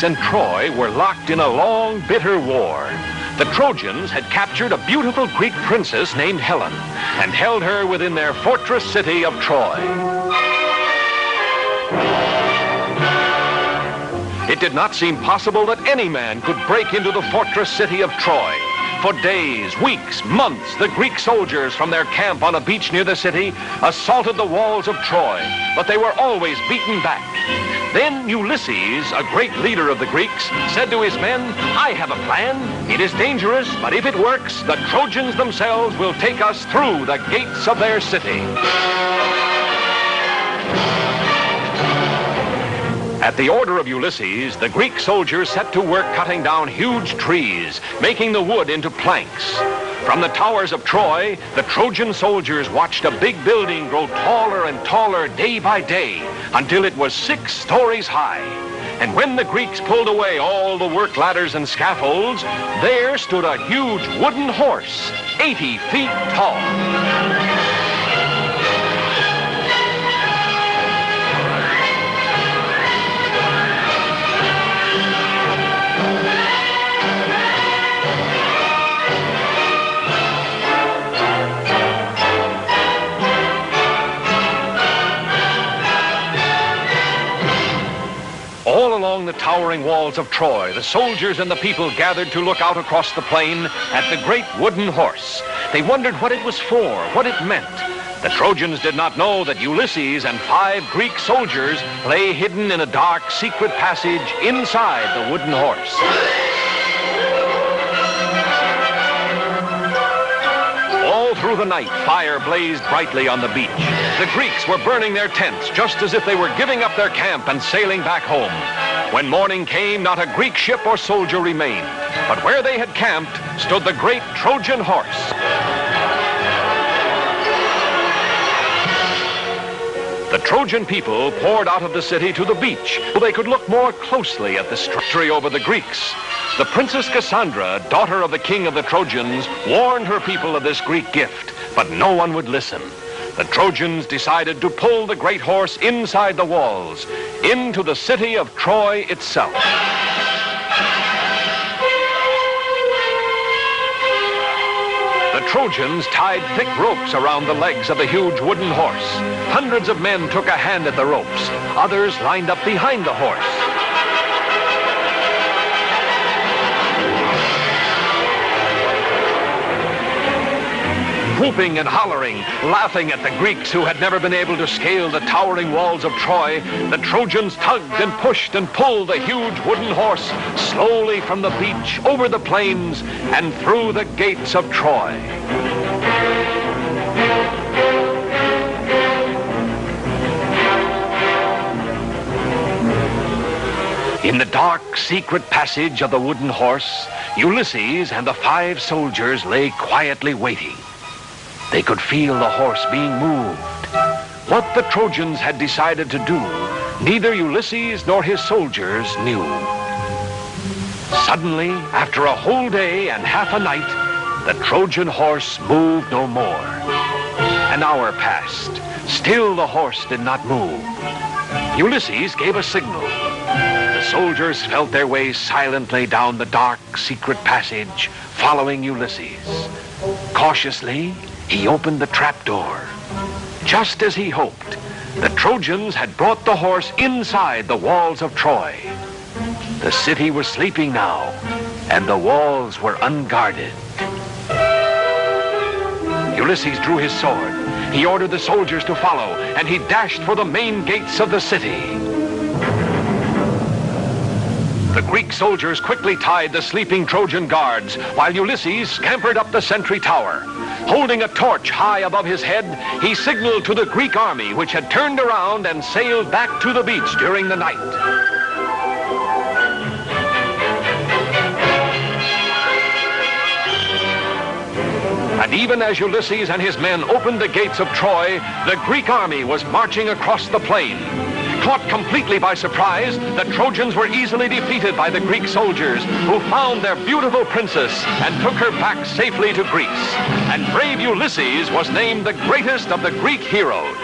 and Troy were locked in a long, bitter war. The Trojans had captured a beautiful Greek princess named Helen and held her within their fortress city of Troy. It did not seem possible that any man could break into the fortress city of Troy. For days, weeks, months, the Greek soldiers from their camp on a beach near the city assaulted the walls of Troy, but they were always beaten back. Then Ulysses, a great leader of the Greeks, said to his men, "I have a plan. It is dangerous, but if it works, the Trojans themselves will take us through the gates of their city." At the order of Ulysses, the Greek soldiers set to work cutting down huge trees, making the wood into planks. From the towers of Troy, the Trojan soldiers watched a big building grow taller and taller day by day until it was 6 stories high. And when the Greeks pulled away all the work ladders and scaffolds, there stood a huge wooden horse, 80 feet tall. All along the towering walls of Troy, the soldiers and the people gathered to look out across the plain at the great wooden horse. They wondered what it was for, what it meant. The Trojans did not know that Ulysses and 5 Greek soldiers lay hidden in a dark, secret passage inside the wooden horse. All through the night, fire blazed brightly on the beach. The Greeks were burning their tents just as if they were giving up their camp and sailing back home. When morning came, not a Greek ship or soldier remained, but where they had camped stood the great Trojan horse. The Trojan people poured out of the city to the beach so they could look more closely at the victory over the Greeks. The Princess Cassandra, daughter of the king of the Trojans, warned her people of this Greek gift, but no one would listen. The Trojans decided to pull the great horse inside the walls, into the city of Troy itself. The Trojans tied thick ropes around the legs of the huge wooden horse. Hundreds of men took a hand at the ropes. Others lined up behind the horse. Whooping and hollering, laughing at the Greeks who had never been able to scale the towering walls of Troy, the Trojans tugged and pushed and pulled the huge wooden horse slowly from the beach, over the plains, and through the gates of Troy. In the dark, secret passage of the wooden horse, Ulysses and the 5 soldiers lay quietly waiting. They could feel the horse being moved. What the Trojans had decided to do, neither Ulysses nor his soldiers knew. Suddenly, after a whole day and half a night, the Trojan horse moved no more. An hour passed. Still the horse did not move. Ulysses gave a signal. The soldiers felt their way silently down the dark, secret passage, following Ulysses. Cautiously, he opened the trapdoor. Just as he hoped, the Trojans had brought the horse inside the walls of Troy. The city was sleeping now, and the walls were unguarded. Ulysses drew his sword. He ordered the soldiers to follow, and he dashed for the main gates of the city. The Greek soldiers quickly tied the sleeping Trojan guards, while Ulysses scampered up the sentry tower. Holding a torch high above his head, he signaled to the Greek army, which had turned around and sailed back to the beach during the night. And even as Ulysses and his men opened the gates of Troy, the Greek army was marching across the plain. Caught completely by surprise, the Trojans were easily defeated by the Greek soldiers, who found their beautiful princess and took her back safely to Greece. And brave Ulysses was named the greatest of the Greek heroes.